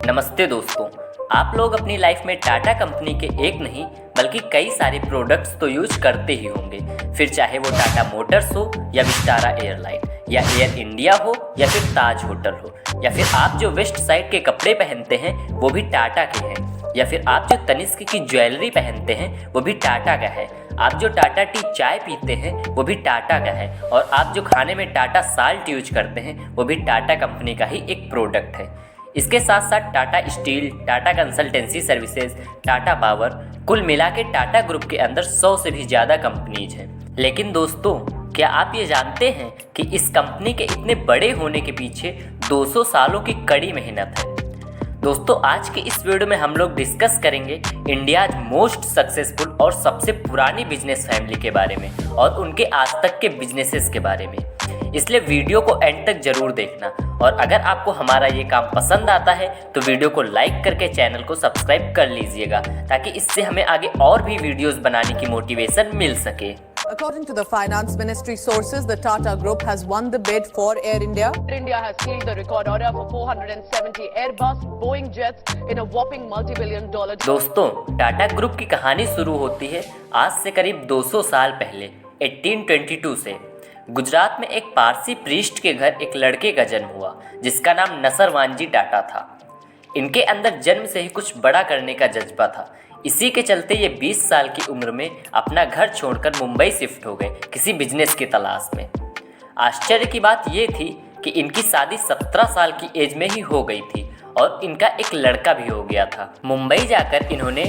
नमस्ते दोस्तों। आप लोग अपनी लाइफ में टाटा कंपनी के एक नहीं बल्कि कई सारे प्रोडक्ट्स तो यूज करते ही होंगे, फिर चाहे वो टाटा मोटर्स हो या विस्टारा एयरलाइन या एयर इंडिया हो या फिर ताज होटल हो, या फिर आप जो वेस्ट साइड के कपड़े पहनते हैं वो भी टाटा के हैं, या फिर आप जो तनिष्क की ज्वेलरी पहनते हैं वो भी टाटा का है, आप जो टाटा टी चाय पीते हैं वो भी टाटा का है, और आप जो खाने में टाटा साल्ट यूज करते हैं वो भी टाटा कंपनी का ही एक प्रोडक्ट है। इसके साथ साथ Tata steel, Tata consultancy services, Tata power, कुल मिला के टाटा ग्रुप के अंदर 100 से भी ज़्यादा कंपनीज हैं। लेकिन दोस्तों, क्या आप ये जानते हैं कि इस कंपनी के इतने बड़े होने के पीछे 200 सालों की कड़ी मेहनत है। दोस्तों, आज के इस वीडियो में हम लोग डिस्कस करेंगे इंडियाज मोस्ट सक्सेसफुल और सबसे पुरानी बिजनेस फैमिली के बारे में और उनके आज तक के बिजनेसेस के बारे में। इसलिए वीडियो को एंड तक जरूर देखना, और अगर आपको हमारा ये काम पसंद आता है तो वीडियो को लाइक करके चैनल को सब्सक्राइब कर लीजिएगा, ताकि इससे हमें आगे और भी वीडियोस बनाने की मोटिवेशन मिल सके। According to the Finance Ministry sources, the Tata Group has won the bid for Air India. Air India has sealed the record order for 470 Airbus Boeing jets in a whopping multi-billion-dollar. दोस्तों, Tata group की कहानी शुरू होती है आज से करीब 200 साल पहले 1822 से। गुजरात में एक पारसी प्रीस्ट के घर एक लड़के का जन्म हुआ जिसका नाम नसरवानजी टाटा था। इनके अंदर जन्म से ही कुछ बड़ा करने का जज्बा था। इसी के चलते ये 20 साल की उम्र में अपना घर छोड़कर मुंबई शिफ्ट हो गए किसी बिजनेस की तलाश में। आश्चर्य की बात ये थी कि इनकी शादी 17 साल की एज में ही हो गई थी और इनका एक लड़का भी हो गया था। मुंबई जाकर इन्होंने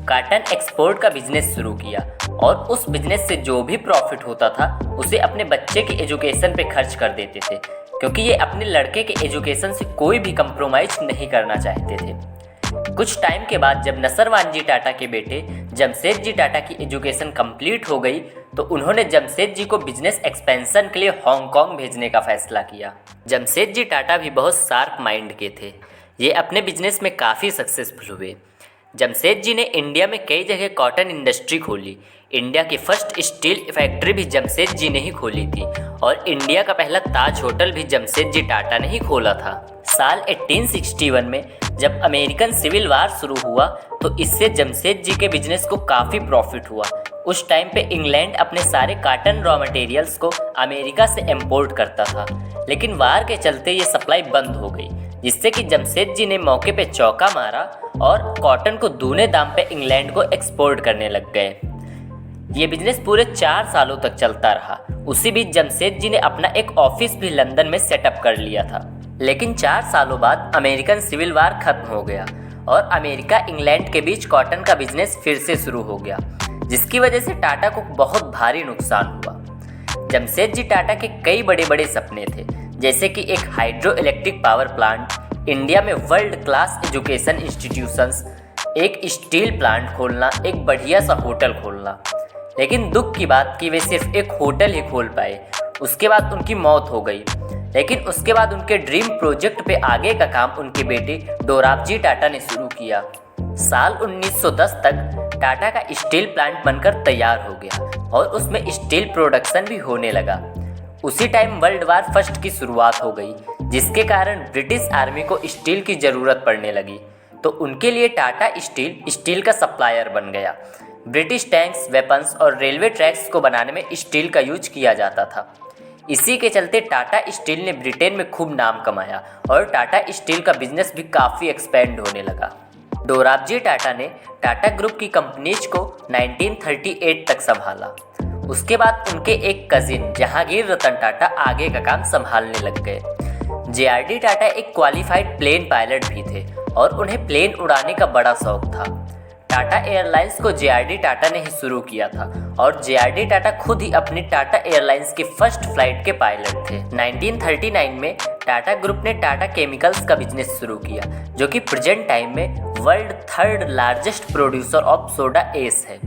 कॉटन एक्सपोर्ट का बिजनेस शुरू किया और उस बिजनेस से जो भी प्रॉफिट होता था उसे अपने बच्चे के एजुकेशन पे खर्च कर देते थे, क्योंकि ये अपने लड़के के एजुकेशन से कोई भी कंप्रोमाइज नहीं करना चाहते थे। कुछ टाइम के बाद जब नसरवानजी टाटा के बेटे जमशेदजी टाटा की एजुकेशन कंप्लीट हो गई तो उन्होंने जमशेदजी को बिजनेस एक्सपेंशन के लिए हांगकांग भेजने का फैसला किया। जमशेदजी टाटा भी बहुत शार्प माइंड के थे। ये अपने बिजनेस में काफ़ी सक्सेसफुल हुए। जमशेदजी ने इंडिया में कई जगह कॉटन इंडस्ट्री खोली। इंडिया की फर्स्ट स्टील फैक्ट्री भी जमशेदजी ने ही खोली थी और इंडिया का पहला ताज होटल भी जमशेदजी टाटा ने ही खोला था। साल 1861 में जब अमेरिकन सिविल वार शुरू हुआ तो इससे जमशेदजी के बिजनेस को काफ़ी प्रॉफिट हुआ। उस टाइम पे इंग्लैंड अपने सारे कॉटन रॉ मटेरियल्स को अमेरिका से इंपोर्ट करता था, लेकिन वार के चलते ये सप्लाई बंद हो गई, जिससे कि जमशेदजी ने मौके पे चौका मारा और कॉटन को दूने दाम पे इंग्लैंड को एक्सपोर्ट करने लग गए। ये बिजनेस पूरे 4 सालों तक चलता रहा। उसी बीच जमशेदजी ने अपना एक ऑफिस भी लंदन में सेटअप कर लिया था। लेकिन 4 सालों बाद अमेरिकन सिविल वार खत्म हो गया और अमेरिका इंग्लैंड के बीच कॉटन का बिजनेस फिर से शुरू हो गया, जिसकी वजह से टाटा को बहुत भारी नुकसान हुआ। जमशेदजी टाटा के कई बड़े बड़े सपने थे, जैसे कि एक hydro electric power plant, India में वर्ल्ड क्लास एजुकेशन इंस्टीट्यूशंस, एक स्टील प्लांट खोलना, एक बढ़िया सा होटल खोलना। लेकिन दुख की बात कि वे सिर्फ एक होटल ही खोल पाए। उसके बाद उनकी मौत हो गई। लेकिन उसके बाद उनके ड्रीम प्रोजेक्ट पे आगे का काम उनके बेटे दोराबजी टाटा ने शुरू किया। साल 1910 तक टाटा का स्टील प्लांट बनकर तैयार हो गया और उसमें स्टील प्रोडक्शन भी होने लगा। उसी टाइम वर्ल्ड वार फर्स्ट की शुरुआत हो गई, जिसके कारण ब्रिटिश आर्मी को स्टील की ज़रूरत पड़ने लगी, तो उनके लिए टाटा स्टील का सप्लायर बन गया। ब्रिटिश टैंक्स, वेपन्स और रेलवे ट्रैक्स को बनाने में स्टील का यूज किया जाता था। इसी के चलते टाटा स्टील ने ब्रिटेन में खूब नाम कमाया और टाटा स्टील का बिजनेस भी काफ़ी एक्सपेंड होने लगा। दोराबजी टाटा ने टाटा ग्रुप की कंपनीज को 1938 तक संभाला। उसके बाद उनके एक कजिन जहांगीर रतन टाटा आगे का काम संभालने लग गए। JRD टाटा एक क्वालिफाइड प्लेन पायलट भी थे और उन्हें प्लेन उड़ाने का बड़ा शौक था। टाटा एयरलाइंस को JRD टाटा ने ही शुरू किया था और JRD टाटा खुद ही अपनी टाटा एयरलाइंस की फर्स्ट फ्लाइट के पायलट थे। 1939 में टाटा ग्रुप ने टाटा केमिकल्स का बिजनेस शुरू किया, जो कि प्रेजेंट टाइम में world 3rd largest producer of soda S है।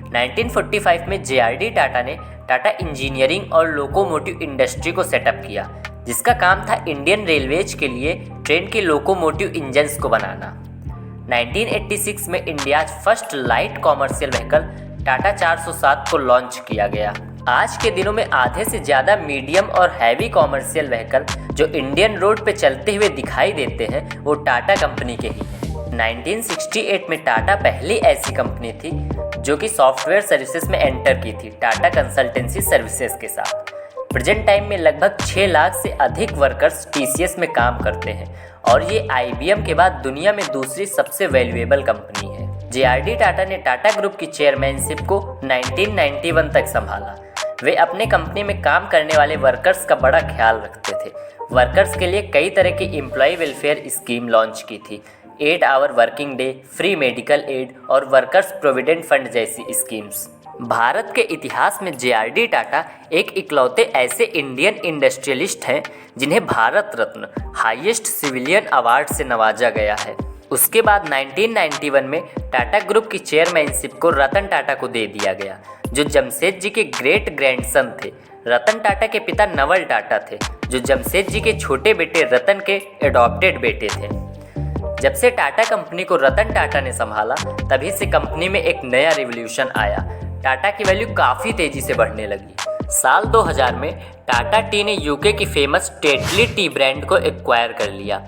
1945 में JRD टाटा ने टाटा इंजीनियरिंग और लोकोमोटिव इंडस्ट्री को सेटअप किया, जिसका काम था इंडियन रेलवेज के लिए ट्रेन के लोकोमोटिव इंजन्स को बनाना। 1986 में India first light commercial vehicle Tata 407 को लॉन्च किया गया। आज के दिनों में आधे से ज़्यादा मीडियम और हैवी कॉमर्शियल व्हीकल जो इंडियन रोड पे चलते हुए दिखाई देते हैं वो टाटा कंपनी के ही हैं। 1968 में टाटा पहली ऐसी कंपनी थी जो कि सॉफ्टवेयर सर्विसेज में एंटर की थी टाटा कंसल्टेंसी सर्विसेज के साथ। प्रेजेंट टाइम में लगभग 6 लाख से अधिक वर्कर्स TCS में काम करते हैं और ये IBM के बाद दुनिया में दूसरी सबसे वैल्यूएबल कंपनी है। JRD टाटा ने टाटा ग्रुप की चेयरमैनशिप को 1991 तक संभाला। वे अपने कंपनी में काम करने वाले वर्कर्स का बड़ा ख्याल रखते थे। वर्कर्स के लिए कई तरह की एम्प्लॉय वेलफेयर स्कीम लॉन्च की थी। 8 hour working day, free medical aid और वर्कर्स प्रोविडेंट फंड जैसी स्कीम्स। भारत के इतिहास में JRD टाटा एक इकलौते ऐसे इंडियन इंडस्ट्रियलिस्ट हैं जिन्हें Bharat Ratna highest civilian award से नवाजा गया है। उसके बाद 1991 में टाटा ग्रुप की चेयरमैनशिप को रतन टाटा को दे दिया गया, जो जमशेद के ग्रेट ग्रैंडसन थे। रतन टाटा के पिता नवल टाटा थे, जो जमशेद के छोटे बेटे रतन के एडॉप्टेड बेटे थे। जब से टाटा कंपनी को रतन टाटा ने संभाला, तभी से कंपनी में एक नया रिवॉल्यूशन आया। टाटा की वैल्यू काफ़ी तेज़ी से बढ़ने लगी। साल 2000 में टाटा टी ने यूके की फेमस टेटली टी ब्रांड को एक्वायर कर लिया।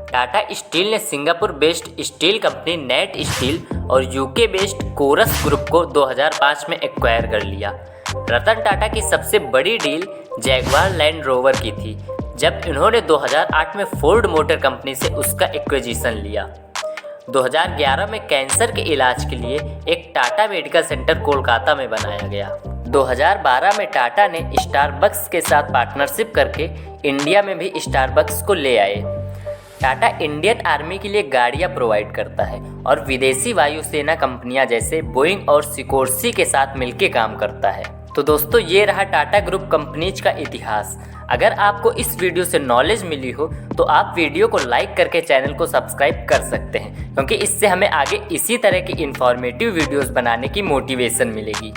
टाटा स्टील ने Singapore based steel company net steel और यूके बेस्ड कोरस ग्रुप को 2005 में एक्वायर कर लिया। रतन टाटा की सबसे बड़ी डील जैगवार लैंड रोवर की थी, जब इन्होंने 2008 में फोर्ड मोटर कंपनी से उसका एक्विजिशन लिया। 2011 में कैंसर के इलाज के लिए एक टाटा मेडिकल सेंटर कोलकाता में बनाया गया। 2012 में टाटा ने स्टारबक्स के साथ पार्टनरशिप करके इंडिया में भी स्टारबक्स को ले आए। टाटा इंडियन आर्मी के लिए गाड़ियां प्रोवाइड करता है और विदेशी वायुसेना कंपनियां जैसे बोइंग और सिकोर्सी के साथ मिलकर काम करता है। तो दोस्तों, ये रहा टाटा ग्रुप कंपनीज का इतिहास। अगर आपको इस वीडियो से नॉलेज मिली हो तो आप वीडियो को लाइक करके चैनल को सब्सक्राइब कर सकते हैं, क्योंकि इससे हमें आगे इसी तरह की इंफॉर्मेटिव वीडियोस बनाने की मोटिवेशन मिलेगी।